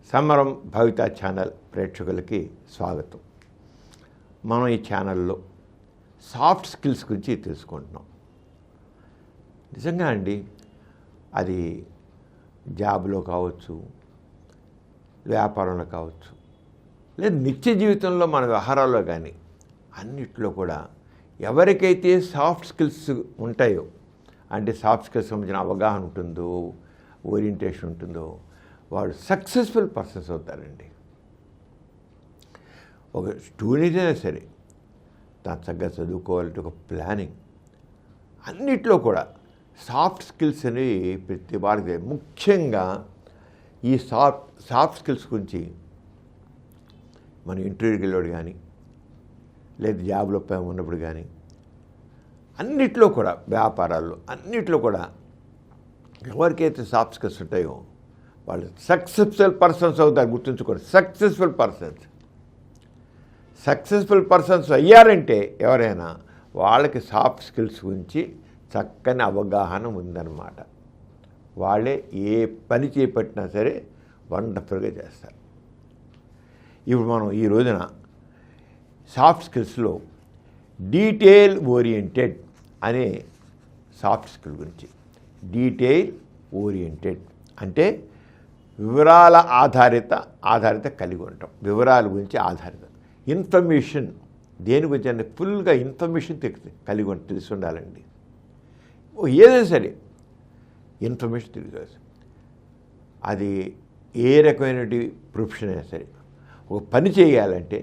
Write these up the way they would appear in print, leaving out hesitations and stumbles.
సమరం భవిత ఛానల్ ప్రేక్షకులకి స్వాగతం. మనం ఈ ఛానల్లో సాఫ్ట్ స్కిల్స్ గురించి తెలుసుకుంటున్నాం. నిజంగా అండి, అది జాబ్లో కావచ్చు, వ్యాపారంలో కావచ్చు, లేదా నిత్య జీవితంలో మన వ్యవహారాల్లో కానీ అన్నిట్లో కూడా ఎవరికైతే సాఫ్ట్ స్కిల్స్ ఉంటాయో, అంటే సాఫ్ట్ స్కిల్స్ సంబంధించిన అవగాహన ఉంటుందో, ఓరియంటేషన్ ఉంటుందో, వాళ్ళు సక్సెస్ఫుల్ పర్సన్స్ అవుతారండి. ఒక స్టూడెంట్ అయినా సరే దాని చక్కగా చదువుకోవాలంటే ఒక ప్లానింగ్, అన్నిట్లో కూడా సాఫ్ట్ స్కిల్స్ అనేవి ప్రతి వారికి. ముఖ్యంగా ఈ సాఫ్ట్ స్కిల్స్ గురించి మనం ఇంటర్వ్యూకి వెళ్ళాడు కానీ, లేదా జాబ్లో ఉన్నప్పుడు కానీ, అన్నిట్లో కూడా వ్యాపారాల్లో అన్నిట్లో కూడా ఎవరికైతే సాఫ్ట్ స్కిల్స్ ఉంటాయో వాళ్ళు సక్సెస్ఫుల్ పర్సన్స్ అవుతారు. గుర్తుంచుకోండి, సక్సెస్ఫుల్ పర్సన్స్ అయ్యారంటే ఎవరైనా వాళ్ళకి సాఫ్ట్ స్కిల్స్ గురించి చక్కని అవగాహన ఉందన్నమాట. వాళ్ళే ఏ పని చేపట్టినా సరే వండర్ఫుల్గా చేస్తారు. ఇప్పుడు మనం ఈ రోజున సాఫ్ట్ స్కిల్స్లో డీటెయిల్ ఓరియంటెడ్ అనే సాఫ్ట్ స్కిల్ గురించి. డీటెయిల్ ఓరియంటెడ్ అంటే వివరాల ఆధారిత కలిగి ఉంటాం. వివరాల గురించి ఆధారిత ఇన్ఫర్మేషన్, దేని గురించి అంటే ఫుల్గా ఇన్ఫర్మేషన్ కలిగి తెలిసి ఉండాలండి. ఏదైనా సరే ఇన్ఫర్మేషన్ తెలియదు. అది ఏ రకమైన ప్రొఫెషన్ అయినా సరే, ఒక పని చేయాలంటే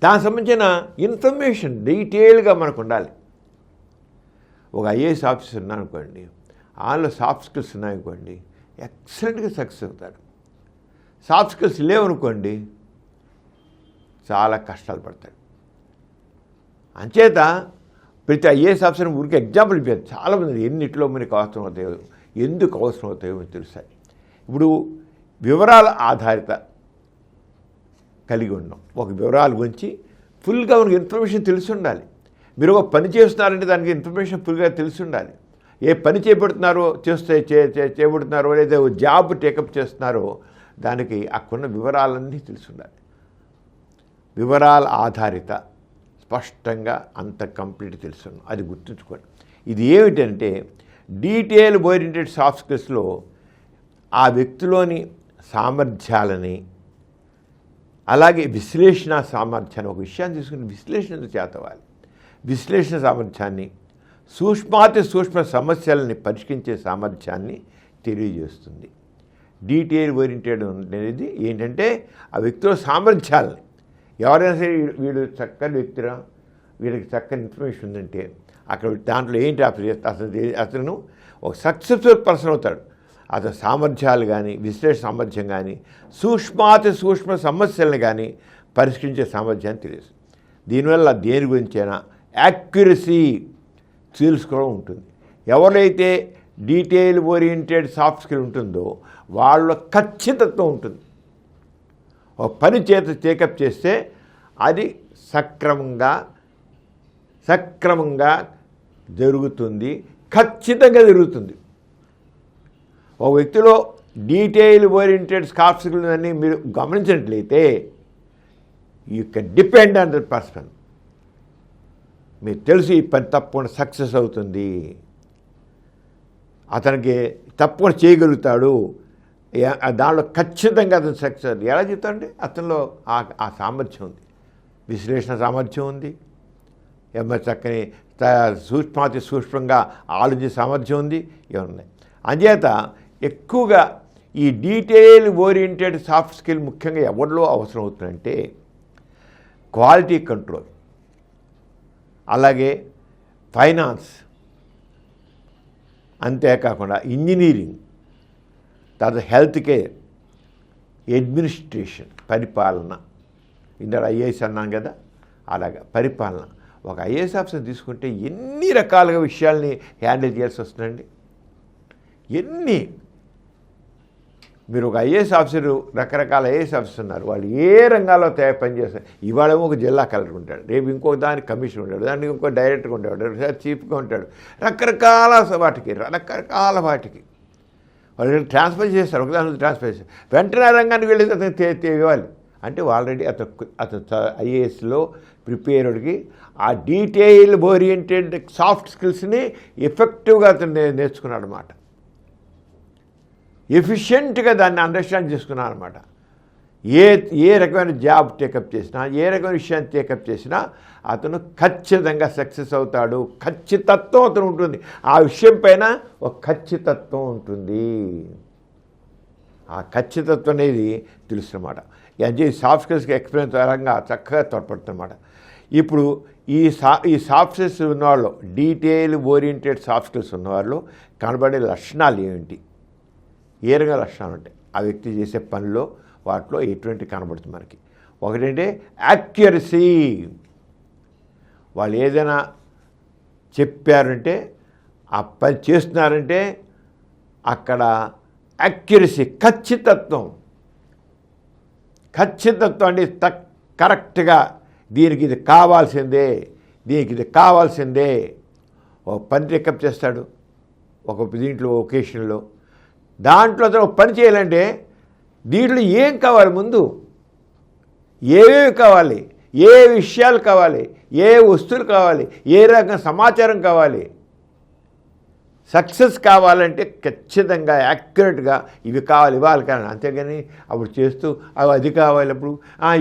దానికి సంబంధించిన ఇన్ఫర్మేషన్ డీటెయిల్గా మనకు ఉండాలి. ఒక ఐఏఎస్ ఆఫీసర్ ఉన్నారనుకోండి, వాళ్ళలో సాఫ్ట్ స్కిల్స్ ఉన్నాయనుకోండి, ఎక్సలెంట్గా సక్సెస్ అవుతారు. సాఫ్ట్ స్కిల్స్ లేవనుకోండి, చాలా కష్టాలు పడతాడు. అంచేత ప్రతి ఐఏఎస్ ఆఫీసర్ ఊరికి ఎగ్జాంపుల్ ఇచ్చారు. చాలామంది ఎన్నిట్లో మనకి అవసరం అవుతాయో, ఎందుకు అవసరం అవుతాయో మీకు తెలుస్తాయి. ఇప్పుడు వివరాల ఆధారిత కలిగి ఉన్నాం. ఒక వివరాల గురించి ఫుల్గా మనకి ఇన్ఫర్మేషన్ తెలిసి ఉండాలి. మీరు ఒక పని చేస్తున్నారంటే దానికి ఇన్ఫర్మేషన్ ఫుల్గా తెలిసి ఉండాలి. ఏ పని చేపడుతున్నారో చేపడుతున్నారో, లేదా జాబ్ టేకప్ చేస్తున్నారో దానికి అక్కడున్న వివరాలన్నీ తెలిసి ఉండాలి. వివరాల ఆధారిత స్పష్టంగా అంత కంప్లీట్ తెలుసు. అది గుర్తుంచుకోండి. ఇది ఏమిటంటే డీటెయిల్ ఓరియంటెడ్ సాఫ్ట్ స్కిల్స్లో ఆ వ్యక్తిలోని సామర్థ్యాలని, అలాగే విశ్లేషణ సామర్థ్యాన్ని, ఒక విషయాన్ని తీసుకుని విశ్లేషణ చేతవాలి. విశ్లేషణ సామర్థ్యాన్ని, సూక్ష్మ సమస్యలని పరిష్కరించే సామర్థ్యాన్ని తెలియజేస్తుంది. డీటెయిల్ ఓరియంటెడ్ అనేది ఏంటంటే ఆ వ్యక్తిలో సామర్థ్యాలని, ఎవరైనా సరే వీడు చక్కని వ్యక్తిరా, వీడికి చక్కని ఇన్ఫర్మేషన్ ఉందంటే అక్కడ దాంట్లో ఏంటి అతను ఒక సక్సెస్ఫుల్ పర్సన్ అవుతాడు. అతని సామర్థ్యాలు కానీ, విశ్లేషణ సామర్థ్యం కానీ, సూక్ష్మ సమస్యలను కానీ పరిష్కరించే సామర్థ్యాన్ని తెలుస్తుంది. దీనివల్ల దేని గురించైనా యాక్యురసీ తెలుసుకోవడం ఉంటుంది. ఎవరైతే డీటెయిల్ ఓరియంటెడ్ సాఫ్ట్ స్కిల్ ఉంటుందో వాళ్ళ ఖచ్చితత్వం ఉంటుంది. ఒక పని టేకప్ చేస్తే అది సక్రమంగా జరుగుతుంది, ఖచ్చితంగా జరుగుతుంది. ఒక వ్యక్తిలో డీటెయిల్ ఓరియంటెడ్ సాఫ్ట్ స్కిల్ అన్నీ మీరు గమనించినట్లయితే you can depend on that person. మీకు తెలుసు ఈ పని తప్పకుండా సక్సెస్ అవుతుంది, అతనికి తప్పకుండా చేయగలుగుతాడు, దానిలో ఖచ్చితంగా అతను సక్సెస్. ఎలా చెప్తాడంటే అతనిలో ఆ సామర్థ్యం ఉంది, విశ్లేషణ సామర్థ్యం ఉంది, చక్కని సూక్ష్మంగా ఆలోచించే సామర్థ్యం ఉంది, ఇవన్నీ. అంచేత ఎక్కువగా ఈ డీటెయిల్ ఓరియంటెడ్ సాఫ్ట్ స్కిల్ ముఖ్యంగా ఎవరిలో అవసరం అవుతుందంటే క్వాలిటీ కంట్రోల్, అలాగే ఫైనాన్స్, అంతేకాకుండా ఇంజనీరింగ్, తర్వాత హెల్త్ కేర్, అడ్మినిస్ట్రేషన్, పరిపాలన. ఇందులో ఐఏఎస్ అన్నాను కదా, అలాగా పరిపాలన. ఒక ఐఏఎస్ ఆఫీసర్ తీసుకుంటే ఎన్ని రకాలుగా విషయాల్ని హ్యాండిల్ చేయాల్సి వస్తుందండి. మీరు ఒక ఐఏఎస్ ఆఫీసరు, రకరకాల ఐఏఎస్ ఆఫీసర్ ఉన్నారు, వాళ్ళు ఏ రంగాల్లో పనిచేస్తారు. ఇవాళేమో ఒక జిల్లా కలెక్టర్ ఉంటాడు, రేపు ఇంకొక దానికి కమిషనర్ ఉంటాడు, దానికి ఇంకో డైరెక్టర్గా ఉంటాడు, చీఫ్గా ఉంటాడు, రకరకాల వాటికి వాళ్ళు ట్రాన్స్ఫర్ చేస్తారు, ఒకదాని నుంచి ట్రాన్స్ఫర్ చేస్తారు, వెంటనే ఆ రంగానికి వెళ్ళి అతను ఇవ్వాలి. అంటే ఆల్రెడీ అతను ఐఏఎస్లో ప్రిపేర్డ్కి ఆ డీటెయిల్ ఓరియంటెడ్ సాఫ్ట్ స్కిల్స్ని ఎఫెక్టివ్గా అతను నేర్చుకున్నాడు అనమాట. ఎఫిషియెంట్గా దాన్ని అండర్స్టాండ్ చేసుకున్నాను అనమాట. ఏ రకమైన జాబ్ టేకప్ చేసినా, ఏ రకమైన విషయాన్ని టేకప్ చేసినా అతను ఖచ్చితంగా సక్సెస్ అవుతాడు. ఖచ్చితత్వం అతను ఉంటుంది, ఆ విషయం పైన ఒక ఖచ్చితత్వం ఉంటుంది. ఆ ఖచ్చితత్వం అనేది తెలుసున్నమాట. అంటే సాఫ్ట్ స్కిల్స్కి ఎక్స్పీరియన్స్ పరంగా చక్కగా తోడ్పడుతుందన్నమాట. ఇప్పుడు ఈ సాఫ్ట్ స్కిల్స్ ఉన్నవాళ్ళు, డీటెయిల్ ఓరియంటెడ్ సాఫ్ట్ స్కిల్స్ ఉన్నవాళ్ళు కనబడే లక్షణాలు ఏమిటి, ఏ రకమైన లక్షణాలు ఉంటాయి, ఆ వ్యక్తి చేసే పనిలో వాటిలో ఎటువంటి కనబడుతుంది మనకి. ఒకటంటే యాక్యురసీ. వాళ్ళు ఏదైనా చెప్పారంటే, ఆ పని చేస్తున్నారంటే అక్కడ యాక్యురసీ, ఖచ్చితత్వం అంటే కరెక్ట్గా దీనికి ఇది కావాల్సిందే, దీనికి ఇది కావాల్సిందే. ఒక పని టేకప్ చేస్తాడు ఒక దీంట్లో ఒకేషన్లో, దాంట్లో అతను ఒక పని చేయాలంటే దీంట్లో ఏం కావాలి, ముందు ఏవేవి కావాలి, ఏ విషయాలు కావాలి, ఏ వస్తువులు కావాలి, ఏ రకం సమాచారం కావాలి. సక్సెస్ కావాలంటే ఖచ్చితంగా యాక్యురేట్గా ఇవి కావాలి, ఇవ్వాలి. కానీ అంతేగాని అప్పుడు చేస్తూ అది కావాలి, అప్పుడు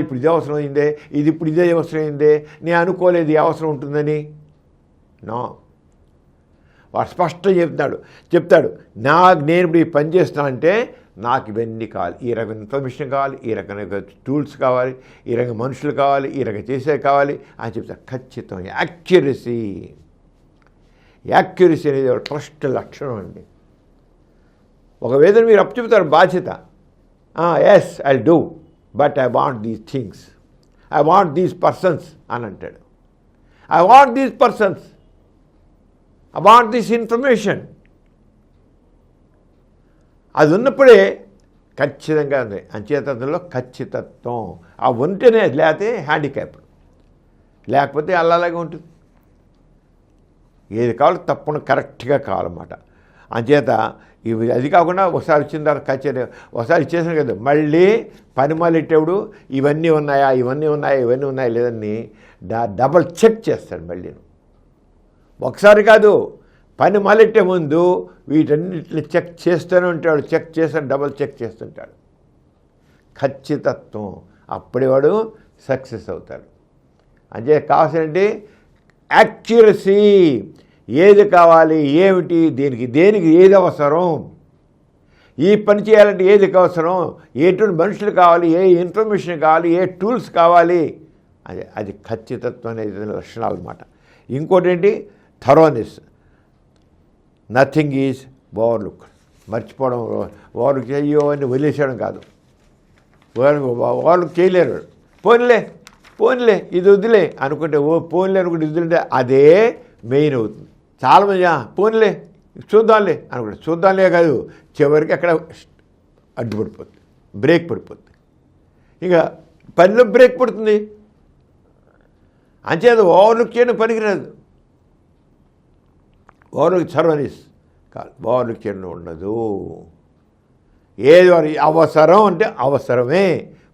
ఇప్పుడు ఇదే అవసరం అయిందే, ఇప్పుడు ఇదే అవసరం అయిందే, నేను అనుకోలేదు ఈ అవసరం ఉంటుందని. నో, వాడు స్పష్టంగా చెప్తాడు నేను ఇప్పుడు ఈ పని చేస్తున్నా అంటే నాకు ఇవన్నీ కావాలి, ఈ రకమైన ఇన్ఫర్మేషన్ కావాలి, ఈ రకమైన టూల్స్ కావాలి, ఈ రకమైన మనుషులు కావాలి, ఈ రకం చేసేది కావాలి అని చెప్తారు. ఖచ్చితం యాక్యురసీ అనేది ఒక ఫస్ట్ లక్షణం అండి. ఒక వేదన మీరు చెప్తారు బాధ్యత, yes I do, but I want these things, I want these persons అని అంటాడు. I want these persons, I want this information. అది ఉన్నప్పుడే ఖచ్చితంగా ఉంది. అంచేతత్వంలో ఖచ్చితత్వం ఆ ఉంటేనే, లేకపోతే హ్యాండిక్యాప్, లేకపోతే అలాగే ఉంటుంది. ఏది కావాలో తప్పకుండా కరెక్ట్గా కావాలన్నమాట. అంచేత ఇవి అది కాకుండా ఒకసారి వచ్చిన తర్వాత కచేరీ ఒకసారి ఇచ్చేసాను కదా, మళ్ళీ పని మొదలెట్టేప్పుడు ఇవన్నీ ఉన్నాయా లేదని డబల్ చెక్ చేస్తాడు. మళ్ళీ ఒకసారి కాదు, పని మొదలెట్టే ముందు వీటన్నిటిని చెక్ చేస్తూనే ఉంటాడు, డబల్ చెక్ చేస్తుంటాడు. ఖచ్చితత్వం, అప్పుడే వాడు సక్సెస్ అవుతాడు. అంటే కావాల్సినటువంటి యాక్యురసీ, ఏది కావాలి, ఏమిటి, దేనికి ఏది అవసరం, ఈ పని చేయాలంటే ఏది అవసరం, ఎటువంటి మనుషులు కావాలి, ఏ ఇన్ఫర్మేషన్ కావాలి, ఏ టూల్స్ కావాలి, అది ఖచ్చితత్వం అనేది లక్షణాలు అన్నమాట. ఇంకోటి ఏంటి, థరోనెస్. Nothing is overlook. మర్చిపోవడం, ఓవర్లుక్ చెయ్యో అని వదిలేసేయడం కాదు. ఓవర్లుక్ చేయలేరు. పోన్లే ఇది వదిలే అనుకుంటే, పోన్లే అనుకుంటే ఇది వదిలితే అదే మెయిన్ అవుతుంది. చాలామంది పోన్లే చూద్దాంలే అనుకుంటే, చూద్దాంలే కాదు, చివరికి అక్కడ అడ్డుపడిపోతుంది, బ్రేక్ పడిపోతుంది. ఇక పనిలో బ్రేక్ పడుతుంది. అంచేది ఓవర్లుక్ చేయడం పనికిరాదు. ఓవర్లుక్ సర్వీస్ కాదు, ఓవర్లుక్ చేయడం ఉండదు. ఏది అవసరం అంటే అవసరమే.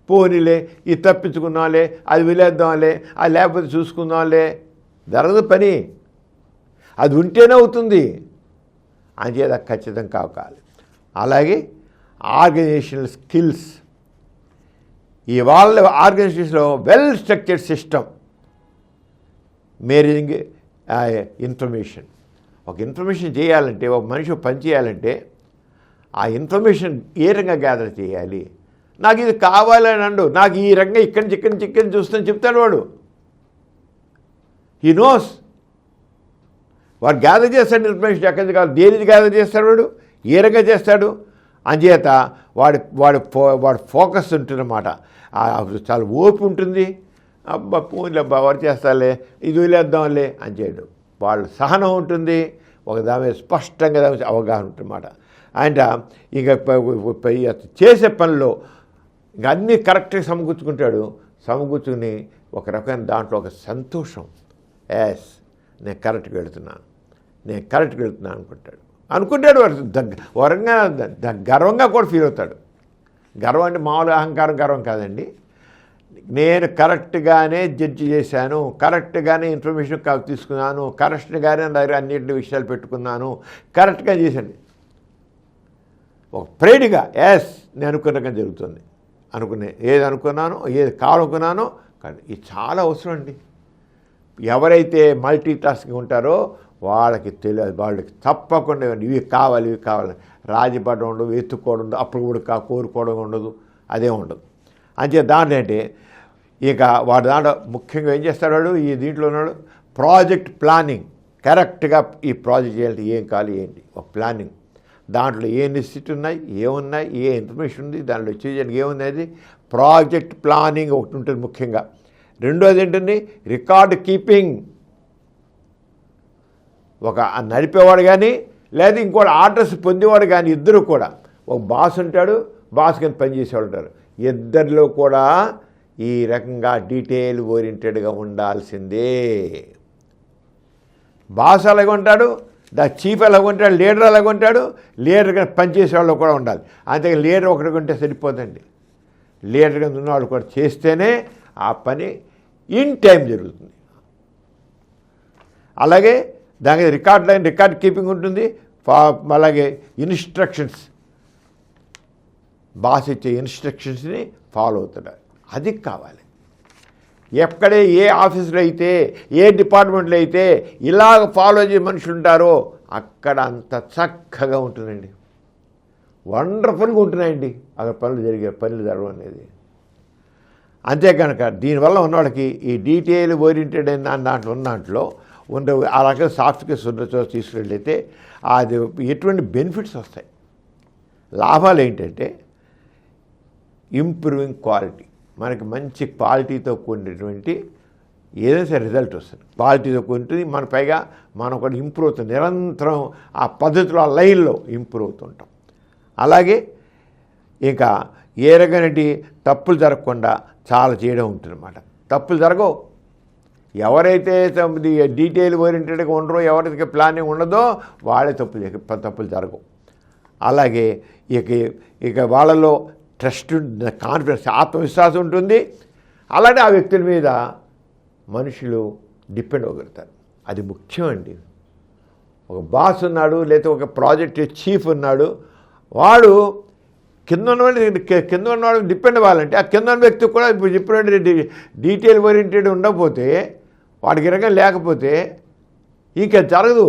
పోనీలే, ఇది తప్పించుకున్నాంలే, అది విలేద్దాంలే, అది లేకపోతే చూసుకుందాంలే, జరగదు పని. అది ఉంటేనే అవుతుంది. అంచేత ఖచ్చితంగా కావాలి. అలాగే ఆర్గనైజేషనల్ స్కిల్స్. ఇవాళ ఆర్గనైజేషన్లో well structured system, managing information. ఒక ఇన్ఫర్మేషన్ చేయాలంటే, ఒక మనిషి పని చేయాలంటే ఆ ఇన్ఫర్మేషన్ ఏ రకంగా గ్యాదర్ చేయాలి, నాకు ఇది కావాలని అండు, నాకు ఈ రంగం ఇక్కడి నుంచి చూస్తాను చెప్తాడు వాడు. He knows. వాడు గ్యాదర్ చేస్తాడు ఇన్ఫర్మేషన్, ఎక్కడి నుంచి కావాలి, దేనికి గ్యాదర్ చేస్తాడు వాడు, ఏ రకంగా చేస్తాడు. అంచేత వాడు ఫోకస్ ఉంటుందన్నమాట. చాలా ఓపు ఉంటుంది. అబ్బా పూన్లే అబ్బా వాడు చేస్తాలే, ఇది వదిలేద్దాంలే అని చేయడు. వాళ్ళు సహనం ఉంటుంది, ఒక దాని మీద స్పష్టంగా అవగాహన ఉంటుందన్నమాట. అండ్ ఇక చేసే పనిలో ఇంకా అన్నీ కరెక్ట్గా సమకూర్చుకుని ఒక రకమైన దాంట్లో ఒక సంతోషం, ఎస్ నేను కరెక్ట్గా వెళుతున్నాను అనుకుంటాడు. అనుకుంటాడు. వరంగా గర్వంగా కూడా ఫీల్ అవుతాడు. గర్వం అంటే మామూలు అహంకారం గర్వం కాదండి. నేను కరెక్ట్గానే జడ్జి చేశాను, కరెక్ట్గానే ఇన్ఫర్మేషన్ తీసుకున్నాను, కరెక్ట్గానే నా దగ్గర అన్నింటి విషయాలు పెట్టుకున్నాను, కరెక్ట్గా చేశాను. ఒక ప్రైడ్గా ఎస్ నేను అనుకున్నగా జరుగుతుంది, ఏది అనుకున్నానో ఏది కావాలనుకున్నానో కానీ ఇది చాలా అవసరం అండి. ఎవరైతే మల్టీ టాస్కింగ్ ఉంటారో వాళ్ళకి వాళ్ళకి తప్పకుండా ఇవి కావాలి రాజీపడడం ఉండదు, ఎత్తుకోవడం ఉండదు, అప్పుడు కూడా కోరుకోవడం ఉండదు, అదే ఉండదు. అంతే దాంట్లో అంటే ఇక వాడు దాంట్లో ముఖ్యంగా ఏం చేస్తాడు వాడు ఈ దీంట్లో ఉన్నాడు ప్రాజెక్ట్ ప్లానింగ్. కరెక్ట్గా ఈ ప్రాజెక్ట్ చేయాలంటే ఏం కావాలి ఏంటి ఒక ప్లానింగ్, దాంట్లో ఏ నెసిటీ ఉన్నాయి, ఏమున్నాయి, ఏ ఇన్ఫర్మేషన్ ఉంది, దాంట్లో చేయడానికి ఏమున్నది ప్రాజెక్ట్ ప్లానింగ్ ఒకటి ఉంటుంది ముఖ్యంగా. రెండోది ఏంటండి రికార్డ్ కీపింగ్. ఒక నడిపేవాడు కానీ లేదా ఇంకోటి ఆర్డర్స్ పొందేవాడు కానీ ఇద్దరు కూడా ఒక బాస్ ఉంటాడు, బాస్ కింద పనిచేసేవాడు ఉంటారు. ఇద్దరిలో కూడా ఈ రకంగా డీటెయిల్ ఓరియంటెడ్గా ఉండాల్సిందే. బాస్ అలాగే ఉంటాడు, చీఫ్ అలాగే ఉంటాడు, లీడర్ అలాగే ఉంటాడు, లీడర్ కింద పనిచేసేవాళ్ళు కూడా ఉండాలి. అంతే లీడర్ ఒకటి ఉంటే సరిపోదండి. లీడర్ కింద ఉన్నవాళ్ళు కూడా చేస్తేనే ఆ పని ఇన్ టైం జరుగుతుంది. అలాగే దానికి రికార్డ్ కీపింగ్ ఉంటుంది. అలాగే ఇన్స్ట్రక్షన్స్, బాస్ ఇచ్చే ఇన్స్ట్రక్షన్స్ని ఫాలో అవుతాడు, అది కావాలి. ఎక్కడే ఏ ఆఫీసులో అయితే ఏ డిపార్ట్మెంట్లో అయితే ఇలాగ ఫాలో చేసే మనుషులు ఉంటారో అక్కడ అంత చక్కగా ఉంటుందండి, వండర్ఫుల్గా ఉంటున్నాయండి అక్కడ పనులు జరగడం అనేది. అంతే కనుక దీనివల్ల ఉన్నవాళ్ళకి ఈ డీటెయిల్ ఓరియంటెడ్ అయిన దాంట్లో ఉన్న దాంట్లో ఉండే ఆ రకంగా సాఫ్ట్ స్కిల్స్ ఉన్న చోట తీసుకున్నట్లయితే అది ఎటువంటి బెనిఫిట్స్ వస్తాయి. లాభాలు ఏంటంటే ఇంప్రూవింగ్ క్వాలిటీ, మనకి మంచి క్వాలిటీతో కూడినటువంటి ఏదైనా సరే రిజల్ట్ వస్తుంది. క్వాలిటీతో కూడి మన పైగా మనం కూడా ఇంప్రూవ్ అవుతుంది, నిరంతరం ఆ పద్ధతిలో ఆ లైన్లో ఇంప్రూవ్ అవుతుంటాం. అలాగే ఇంకా ఏ రకమైన తప్పులు జరగకుండా చాలా చేయడం ఉంటుందన్నమాట. తప్పులు జరగవు. ఎవరైతే డీటెయిల్ ఓరియంటెడ్గా ఉండరో, ఎవరైతే ప్లానింగ్ ఉండదో వాళ్ళే తప్పులు జరగవు. అలాగే ఇక వాళ్ళలో ట్రస్ట్, కాన్ఫిడెన్స్, ఆత్మవిశ్వాసం ఉంటుంది. అలాగే ఆ వ్యక్తుల మీద మనుషులు డిపెండ్ అవ్వగలుగుతారు. అది ముఖ్యం అండి. ఒక బాస్ ఉన్నాడు లేదా ఒక ప్రాజెక్ట్ చీఫ్ ఉన్నాడు, వాడు కింద ఉన్నవాడు డిపెండ్ అవ్వాలంటే ఆ కింద ఉన్న వ్యక్తి కూడా ఇప్పుడు చెప్పినట్టు డీటెయిల్ ఓరియంటెడ్ ఉండకపోతే, వాడికి రకం లేకపోతే ఇంకా జరగదు.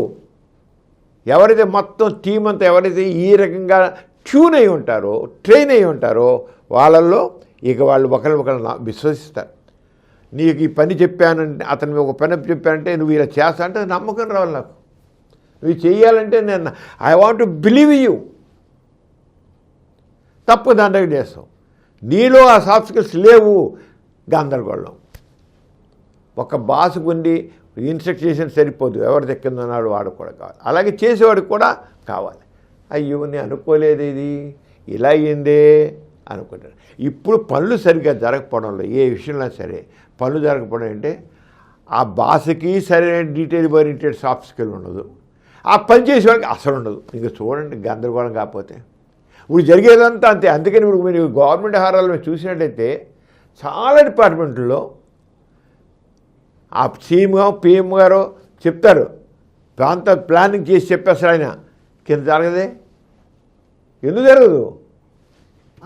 ఎవరైతే మొత్తం టీం అంతా ఎవరైతే ఈ రకంగా ట్యూన్ అయి ఉంటారో, ట్రైన్ అయి ఉంటారో వాళ్ళల్లో ఇక వాళ్ళు ఒకరిని విశ్వసిస్తారు. నీకు ఈ పని చెప్పానంటే, అతను ఒక పని చెప్పానంటే నువ్వు ఇలా చేస్తా అంటే నమ్మకం రావాలి నాకు. నువ్వు చెయ్యాలంటే నేను I want to believe you. తప్పు దాంట్లో చేస్తావు. నీలో ఆ సాఫ్ట్ స్కిల్స్ లేవు, గందరగోళం. ఒక బాసుకు ఉండి ఇన్స్ట్రక్ట్ చేసిన సరిపోదు, ఎవరు దక్కిందన్నాడు వాడు కూడా కావాలి. అలాగే చేసేవాడికి కూడా కావాలి. అయ్యో నేను అనుకోలేదు ఇది ఇలా అయ్యిందే అనుకుంటారు. ఇప్పుడు పనులు సరిగ్గా జరగకపోవడంలో ఏ విషయంలో సరే పనులు జరగకపోవడం అంటే ఆ బాస్కి సరైన డీటెయిల్ ఓరియంటెడ్ సాఫ్ట్ స్కిల్ ఉండదు, ఆ పని చేసేవాడికి అసలు ఉండదు. ఇంకా చూడండి గందరగోళం కాకపోతే ఇప్పుడు జరిగేదంతా అంతే. అందుకని ఇప్పుడు మీరు గవర్నమెంట్ హారాలు మీరు చూసినట్టయితే చాలా డిపార్ట్మెంట్లో ఆ పిఎం గారు చెప్తారు, ప్రాంత ప్లానింగ్ చేసి చెప్పేస్తారు, ఆయన కింద జరగదే. ఎందుకు జరగదు?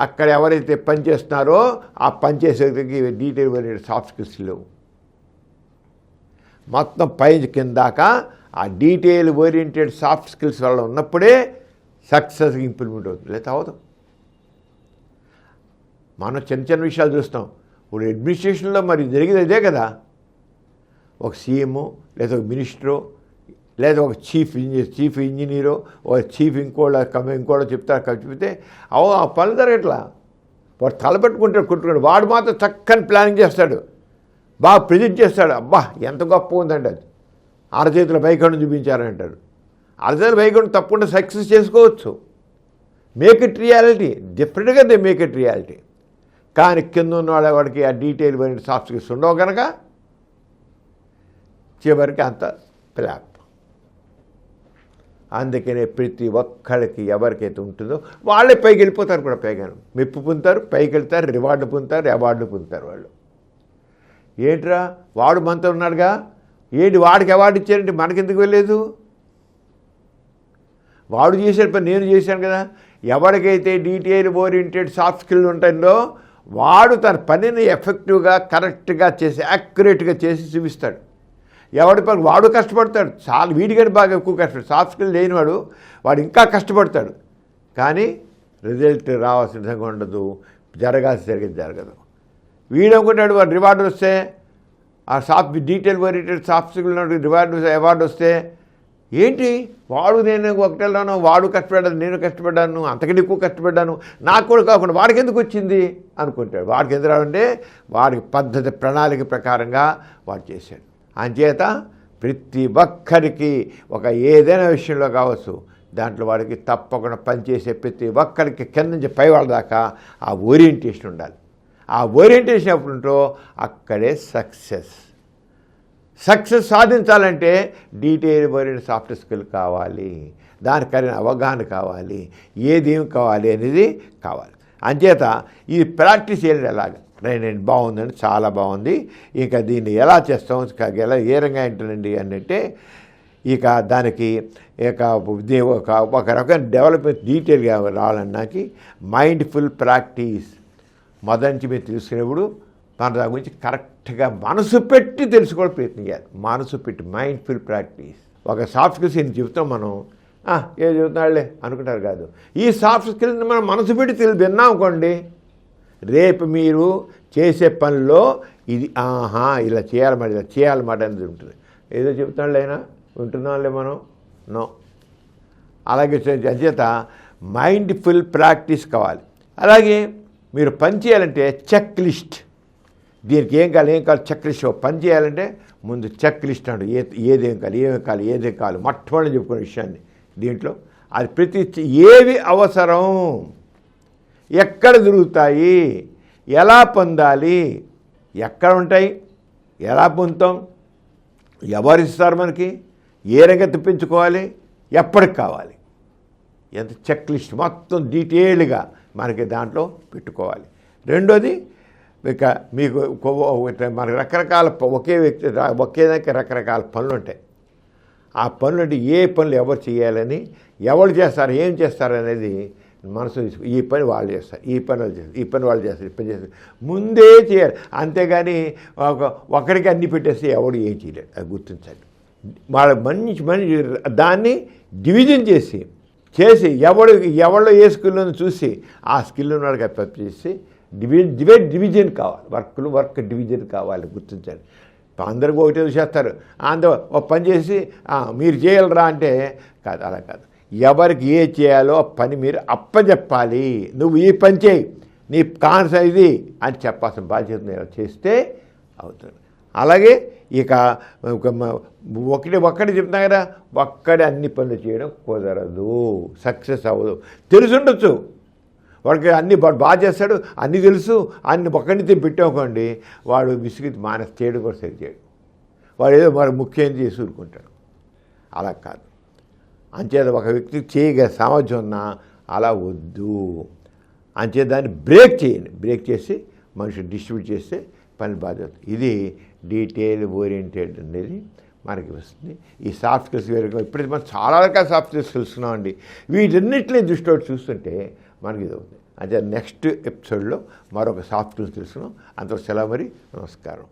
అక్కడ ఎవరైతే పని చేస్తున్నారో ఆ పని చేసేకి డీటెయిల్ ఓరియంటెడ్ సాఫ్ట్ స్కిల్స్ లేవు. మొత్తం పై కిందాక ఆ డీటెయిల్ ఓరియంటెడ్ సాఫ్ట్ స్కిల్స్ వల్ల ఉన్నప్పుడే సక్సెస్గా ఇంప్లిమెంట్ అవుతుంది, లేదా అవదు. మనం చిన్న చిన్న విషయాలు చూస్తాం. ఇప్పుడు అడ్మినిస్ట్రేషన్లో మరి జరిగేది అదే కదా. ఒక సీఎము లేదా ఒక మినిస్టరు లేదా ఒక చీఫ్ ఇంజనీరు ఒక చీఫ్ ఇంకోళ్ళ చెప్తారు కలిపితే ఆ పనులు జరగట్లా. వాడు తలపెట్టుకుంటాడు వాడు మాత్రం చక్కని ప్లానింగ్ చేస్తాడు, బాగా ప్రజెంట్ చేస్తాడు. అబ్బా ఎంత గొప్ప ఉందండి అది, అరచేతుల బైకండం చూపించారని అంటారు. అరచేతుల బైకండం తప్పకుండా సక్సెస్ చేసుకోవచ్చు. మేక్ ఇట్ రియాలిటీ, డెఫినెట్గా దే మేక్ ఇట్ రియాలిటీ. కానీ కింద ఉన్న వాడికి ఆ డీటెయిల్ ఓరియంటెడ్ సాఫ్ట్ స్కిల్స్ ఉండవు కనుక చివరికి అంత ప్లాప్. అందుకనే ప్రతి ఒక్కరికి ఎవరికైతే ఉంటుందో వాళ్ళే పైకి వెళ్ళిపోతారు కూడా, పైగాను మెప్పు పొందుతారు, పైకి వెళ్తారు, రివార్డు పొందుతారు, అవార్డు పొందుతారు వాళ్ళు. ఏంట్రా వాడు మనతో ఉన్నాడుగా, ఏంటి వాడికి అవార్డు ఇచ్చారంటే మనకెందుకు వెళ్ళలేదు? వాడు చేసిన పని నేను చేశాను కదా. ఎవరికైతే డీటెయిల్ ఓరియంటెడ్ సాఫ్ట్ స్కిల్ ఉంటుందో వాడు తన పనిని ఎఫెక్టివ్గా కరెక్ట్గా చేసి యాక్యురేట్గా చేసి చూపిస్తాడు. ఎవడి పని వాడు కష్టపడతాడు, చాలా వీడికంటే బాగా ఎక్కువ కష్టపడతాడు. సాఫ్ట్ స్కిల్ లేనివాడు వాడు ఇంకా కష్టపడతాడు, కానీ రిజల్ట్ రావాల్సిన విధంగా ఉండదు, జరిగేది జరగదు. వీడనుకుంటాడు వాడు రివార్డు వస్తే, ఆ detail oriented soft skill award వస్తే ఏంటి వాడు నేను ఒకటేలాను, వాడు కష్టపడ్డాను, నేను కష్టపడ్డాను, అంతకంటే ఎక్కువ కష్టపడ్డాను, నాకు కూడా కాకుండా వాడికి ఎందుకు వచ్చింది అనుకుంటాడు. వాడికి ఎందుకు రావంటే వాడికి పద్ధతి ప్రణాళిక ప్రకారంగా వాడు చేశాడు. అంచేత ప్రతి ఒక్కరికి ఒక ఏదైనా విషయంలో కావచ్చు, దాంట్లో వాడికి తప్పకుండా పనిచేసే ప్రతి ఒక్కరికి కింద నుంచి పై వాళ్ళ దాకా ఆ ఓరియంటేషన్ ఉండాలి. ఆ ఓరియంటేషన్ ఎప్పుడు ఉంటో అక్కడే సక్సెస్ సాధించాలంటే డీటెయిల్ ఓరియంటెడ్ సాఫ్ట్ స్కిల్ కావాలి, దానికైనా అవగాహన కావాలి, ఏదేమి కావాలి అనేది కావాలి. అంచేత ఇది ప్రాక్టీస్ చేయాలి. ఎలాగ నేను బాగుందండి, చాలా బాగుంది, ఇక దీన్ని ఎలా చేస్తాం, ఎలా ఏ రంగా ఏంటండి అంటే ఇక దానికి ఒక రకమైన డెవలప్మెంట్ డీటెయిల్గా రావాలన్నాకి మైండ్ఫుల్ ప్రాక్టీస్ మొదటి మీరు తెలుసుకునేప్పుడు మన దాని గురించి కరెక్ట్గా మనసు పెట్టి తెలుసుకోవడం ప్రయత్నం చేయాలి. మనసు పెట్టి మైండ్ఫుల్ ప్రాక్టీస్. ఒక సాఫ్ట్ స్కిల్స్ ఏం చెబుతాం మనం, ఏం చెబుతున్నాళ్ళే అనుకుంటారు కాదు. ఈ సాఫ్ట్ స్కిల్స్ని మనం మనసు పెట్టి విన్నాం అనుకోండి, రేపు మీరు చేసే పనిలో ఇది ఇలా చేయాలన్నమాట, ఇలా చేయాలన్నమాట అనేది ఉంటుంది. ఏదో చెబుతాళ్ళే అయినా వింటున్నాంలే మనం, నో. అలాగే అంచేత మైండ్ఫుల్ ప్రాక్టీస్ కావాలి. అలాగే మీరు పని చేయాలంటే చెక్ లిస్ట్, దీనికి ఏం కావాలి చెక్ లిస్ట్. పని చేయాలంటే ముందు చెక్ లిస్ట్ అంటూ ఏదేం కావాలి మొట్టమొదటి చెప్పుకునే విషయాన్ని దీంట్లో అది ప్రతి ఏవి అవసరం, ఎక్కడ దొరుకుతాయి, ఎలా పొందాలి, ఎక్కడ ఉంటాయి, ఎలా పొందుతాం, ఎవరిస్తారు మనకి, ఏ రంగా తెప్పించుకోవాలి, ఎప్పటికి కావాలి, ఎంత చెక్ లిస్ట్ మొత్తం డీటెయిల్గా మనకి దాంట్లో పెట్టుకోవాలి. రెండోది ఇక మీకు మనకు రకరకాల ఒకేదానికి రకరకాల పనులు ఉంటాయి. ఆ పనులు అంటే ఏ పనులు ఎవరు చేయాలని, ఎవరు చేస్తారు, ఏం చేస్తారు అనేది మనసు ఈ పని వాళ్ళు చేస్తారు, ఈ పని వాళ్ళు చేస్తారు, ఈ పని వాళ్ళు చేస్తారు, ఈ పని చేస్తారు, ముందే చేయాలి. అంతేగాని ఒకరికి అన్ని పెట్టేస్తే ఎవడు ఏం చేయలేడు, అది గుర్తించండి. వాళ్ళ మంచి దాన్ని డివిజన్ చేసి ఎవరిలో ఏ స్కిల్ చూసి ఆ స్కిల్ ఉన్నవాడికి అప్ప చేసి డివిజన్ కావాలి, వర్క్ డివిజన్ కావాలి, గుర్తించండి. అందరికీ ఒకటే చేస్తారు, అందరూ ఒక పని చేసి మీరు చేయాలరా అంటే కాదు, అలా కాదు. ఎవరికి ఏ చేయాలో ఆ పని మీరు అప్పచెప్పాలి. నువ్వు ఈ పని చేయి, నీ కాన్సర్ ఇది అని చెప్పాల్సిన బాధ్యత చేస్తే అవుతుంది. అలాగే ఇక ఒక్కడే చెప్తున్నా కదా, ఒక్కడే అన్ని పనులు చేయడం కుదరదు, సక్సెస్ అవ్వదు. తెలుసుండొచ్చు వాడికి, అన్ని బాగా చేస్తాడు, అన్నీ తెలుసు, అన్ని ఒక్కడిని పెట్టామనుకోండి, వాడు విసిగి మానేసి చేయడం కూడా సరి చేయడు, వాడు ఏదో మరి ముఖ్యం చేసి ఊరుకుంటాడు. అలా కాదు. అంచేత ఒక వ్యక్తికి చేయగల సామర్థ్యం ఉన్నా అలా వద్దు. అంచేత దాన్ని బ్రేక్ చేయండి, బ్రేక్ చేసి మనిషి డిస్ట్రిబ్యూట్ చేస్తే పని బాధ్యత. ఇది డీటెయిల్ ఓరియంటెడ్ అనేది మనకి వస్తుంది. ఈ సాఫ్ట్ స్కిల్స్ ఇప్పటికీ మనం చాలా రకాల సాఫ్ట్ స్కిల్స్ తెలుసుకున్నామండి. వీటన్నిటిని దృష్టిలో చూస్తుంటే మనకి ఇది అవుతుంది. అంటే నెక్స్ట్ ఎపిసోడ్లో మరొక సాఫ్ట్ స్కిల్స్ తెలుసుకున్నాం. అంతవరకు సెలవు, మరి నమస్కారం.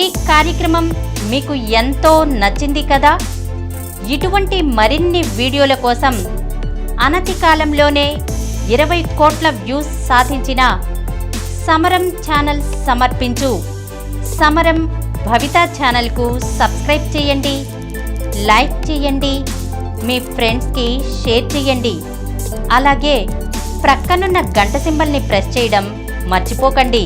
ఈ కార్యక్రమం మీకు ఎంతో నచ్చింది కదా. ఇటువంటి మరిన్ని వీడియోల కోసం అనతి కాలంలోనే 20 కోట్ల వ్యూస్ సాధించిన సమరం ఛానల్ సమర్పించు సమరం భవిత ఛానల్కు సబ్స్క్రైబ్ చేయండి, లైక్ చేయండి, మీ ఫ్రెండ్స్కి షేర్ చేయండి. అలాగే ప్రక్కనున్న గంట సింబల్ని ప్రెస్ చేయడం మర్చిపోకండి.